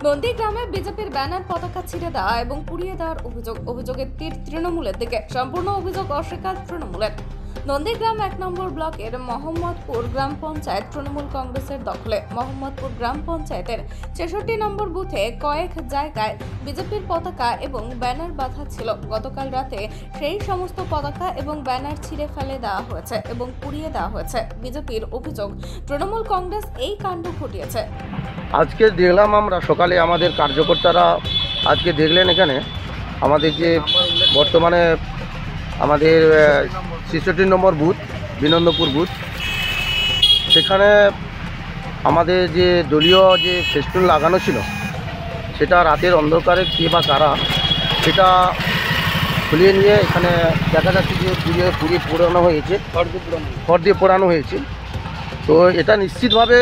নন্দীগ্রামে বিজেপির ব্যানার পতাকা ছিঁড়ে দেওয়া এবং পুড়িয়ে দেওয়ার অভিযোগের তীর তৃণমূলের দিকে। সম্পূর্ণ অভিযোগ অস্বীকার তৃণমূলের। নন্দীগ্রাম 1 নম্বর ব্লকের মোহাম্মদপুর গ্রাম পঞ্চায়েত তৃণমূল কংগ্রেসের দখলে। মোহাম্মদপুর গ্রাম পঞ্চায়েতের 66 নম্বর বুথে কয়েক জায়গায় বিজেপির পতাকা এবং ব্যানার বাঁধা ছিল। গতকাল রাতে সেই সমস্ত পতাকা এবং ব্যানার ছিঁড়ে ফেলে দেওয়া হয়েছে এবং পুড়িয়ে দেওয়া হয়েছে। বিজেপির অভিযোগ, তৃণমূল কংগ্রেস এই কাণ্ড ঘটিয়েছে। আজকে দেখলাম আমরা সকালে আমাদের কার্যকর্তারা আজকে দেখলেন এখানে আমাদের যে বর্তমানে আমাদের 66 নম্বর বুথ বিনন্দপুর বুথ, সেখানে আমাদের যে দলীয় যে ফেস্টুন লাগানো ছিল সেটা রাতের অন্ধকারে কে বা কারা সেটা খুলিয়ে নিয়ে এখানে দেখা যাচ্ছে যে পুড়িয়ে পোড়ানো হয়েছে, খড় দিয়ে পোড়ানো হয়েছে। তো এটা নিশ্চিতভাবে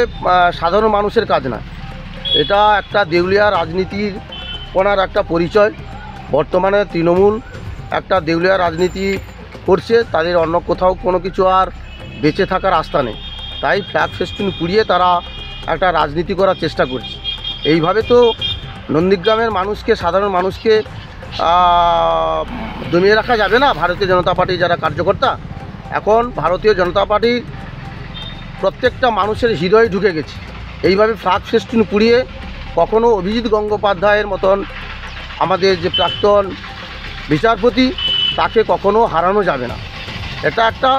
সাধারণ মানুষের কাজ না, এটা একটা দেউলিয়া রাজনীতির কোনার একটা পরিচয়। বর্তমানে তৃণমূল একটা দেউলিয়া রাজনীতি করছে, তাদের অন্য কোথাও কোনো কিছু আর বেঁচে থাকার আস্থা নেই। তাই ফ্ল্যাগ ফেস্টুন পুড়িয়ে তারা একটা রাজনীতি করার চেষ্টা করছে। এইভাবে তো নন্দীগ্রামের মানুষকে, সাধারণ মানুষকে দমিয়ে রাখা যাবে না। ভারতীয় জনতা পার্টির যারা কার্যকর্তা, এখন ভারতীয় জনতা পার্টির প্রত্যেকটা মানুষের হৃদয়ে ঢুকে গেছে। এইভাবে ফ্ল্যাগ ফেস্টুন পুড়িয়ে কখনো অভিজিৎ গঙ্গোপাধ্যায়ের মতন আমাদের যে প্রাক্তন বিচারপতি, তাকে কখনো হারানো যাবে না। এটা একটা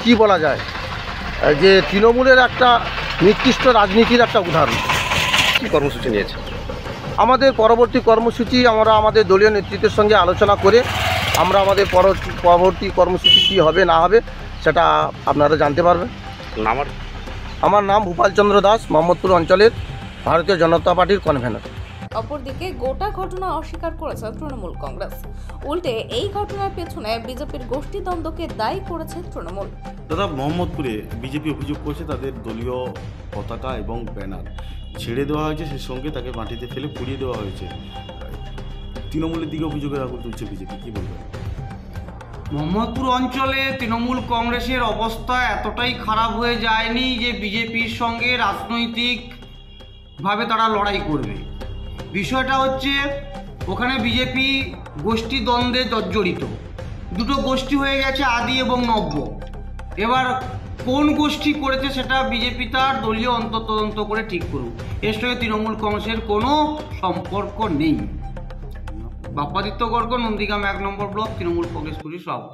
কি বলা যায় যে তৃণমূলের একটা নিকৃষ্ট রাজনীতির একটা উদাহরণ। কী কর্মসূচি নিয়েছে? আমাদের পরবর্তী কর্মসূচি আমরা আমাদের দলীয় নেতৃত্বের সঙ্গে আলোচনা করে আমরা আমাদের পরবর্তী কর্মসূচি কী হবে না হবে সেটা আপনারা জানতে পারবেন। আমার নাম ভূপাল চন্দ্র দাস, মোহাম্মদপুর অঞ্চলের ভারতীয় জনতা পার্টির কনভেনর। অপরদিকে গোটা ঘটনা অস্বীকার করেছে তৃণমূল কংগ্রেস। উল্টে এই ঘটনার পেছনে বিজেপির গোষ্ঠীদ্বন্দ্বকে দায়ী করেছে তৃণমূল। দাদা, মোহাম্মদপুরে বিজেপি অভিযোগ করছে তাদের দলীয় পতাকা এবং ব্যানার ছেড়ে দেওয়া হয়েছে, সেই সঙ্গে তাকে মাটিতে ফেলে পুড়িয়ে দেওয়া হয়েছে। তৃণমূলের দিকে অভিযোগের আগুন তুলছে বিজেপি, কি বলবেন? মোহাম্মদপুর অঞ্চলে তৃণমূল কংগ্রেসের অবস্থা এতটাই খারাপ হয়ে যায়নি যে বিজেপির সঙ্গে রাজনৈতিকভাবে তারা লড়াই করবে। বিষয়টা হচ্ছে ওখানে বিজেপি গোষ্ঠী দ্বন্দ্বে জর্জরিত। দুটো গোষ্ঠী হয়ে গেছে, আদি এবং নব্য। এবার কোন গোষ্ঠী করেছে সেটা বিজেপি তার দলীয় অন্তর্তদন্ত করে ঠিক করুক। এর সঙ্গে তৃণমূল কংগ্রেসের কোনো সম্পর্ক নেই। বাপ্পাদিত্য গর্গ, নন্দীগ্রাম 1 নম্বর ব্লক তৃণমূল কংগ্রেস সভাপতি।